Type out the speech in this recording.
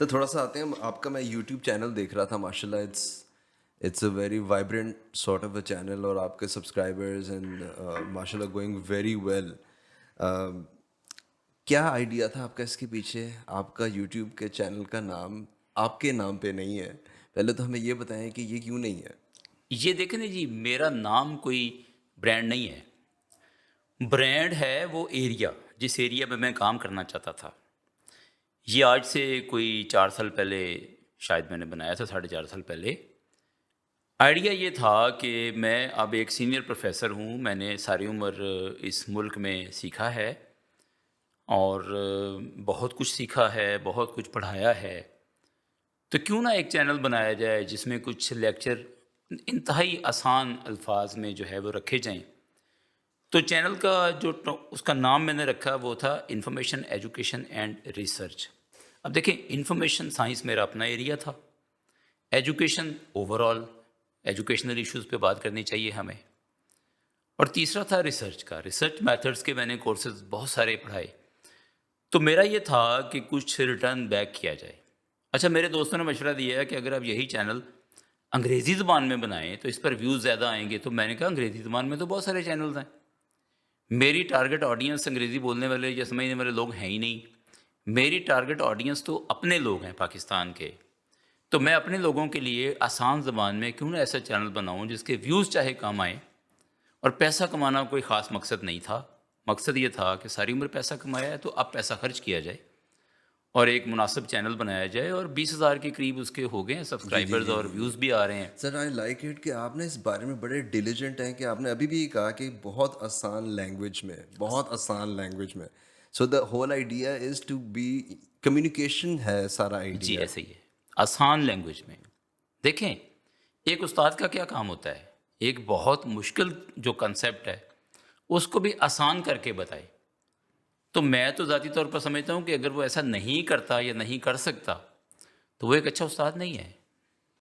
تو تھوڑا سا آتے ہیں آپ کا. میں یوٹیوب چینل دیکھ رہا تھا, ماشاء اللہ it's a very vibrant sort of a channel, اور آپ کے سبسکرائبرز اینڈ ماشاء اللہ گوئنگ ویری ویل. کیا آئیڈیا تھا آپ کا اس کے پیچھے؟ آپ کا یوٹیوب کے چینل کا نام آپ کے نام پہ نہیں ہے. پہلے تو ہمیں یہ بتائیں کہ یہ کیوں نہیں ہے. یہ دیکھیں نا جی، میرا نام کوئی برانڈ نہیں ہے. برانڈ ہے وہ ایریا، جس ایریا میں کام کرنا چاہتا تھا. یہ آج سے کوئی 4 سال پہلے شاید میں نے بنایا تھا، 4.5 سال پہلے. آئیڈیا یہ تھا کہ میں اب ایک سینئر پروفیسر ہوں، میں نے ساری عمر اس ملک میں سیکھا ہے اور بہت کچھ سیکھا ہے، بہت کچھ پڑھایا ہے. تو کیوں نہ ایک چینل بنایا جائے جس میں کچھ لیکچر انتہائی آسان الفاظ میں جو ہے وہ رکھے جائیں. تو چینل کا اس کا نام میں نے رکھا وہ تھا انفارمیشن ایجوکیشن اینڈ ریسرچ. اب دیکھیں، انفارمیشن سائنس میرا اپنا ایریا تھا، education over all educational issues پہ بات کرنی چاہیے ہمیں، اور تیسرا تھا ریسرچ کا. ریسرچ میتھڈز کے میں نے کورسز بہت سارے پڑھائے. تو میرا یہ تھا کہ کچھ ریٹرن بیک کیا جائے. اچھا، میرے دوستوں نے مشورہ دیا ہے کہ اگر آپ یہی چینل انگریزی زبان میں بنائیں تو اس پر ویوز زیادہ آئیں گے. تو میں نے کہا انگریزی زبان میں تو بہت سارے چینلز ہیں، میری ٹارگٹ آڈینس انگریزی بولنے والے یا سمجھنے والے لوگ ہیں ہی نہیں. میری ٹارگٹ آڈینس تو اپنے لوگ ہیں پاکستان کے. تو میں اپنے لوگوں کے لیے آسان زبان میں کیوں نہ ایسا چینل بناؤں جس کے ویوز چاہے کم آئیں. اور پیسہ کمانا کوئی خاص مقصد نہیں تھا. مقصد یہ تھا کہ ساری عمر پیسہ کمایا ہے تو اب پیسہ خرچ کیا جائے اور ایک مناسب چینل بنایا جائے. اور 20,000 کے قریب اس کے ہو گئے ہیں جی جی سبسکرائبرز جی اور جی جی ویوز بھی آ رہے ہیں. سر, آئی لائک اٹ کہ آپ نے اس بارے میں بڑے ڈیلیجنٹ ہیں, کہ آپ نے ابھی بھی کہا کہ بہت آسان لینگویج میں, بہت آسان لینگویج میں. So the whole idea is to be communication ہے سارا جی آئیڈیا. ایسے ہی ہے، آسان لینگویج میں. دیکھیں، ایک استاد کا کیا کام ہوتا ہے؟ ایک بہت مشکل جو کنسیپٹ ہے اس کو بھی آسان کر کے بتائے. تو میں تو ذاتی طور پر سمجھتا ہوں کہ اگر وہ ایسا نہیں کرتا یا نہیں کر سکتا تو وہ ایک اچھا استاد نہیں ہے.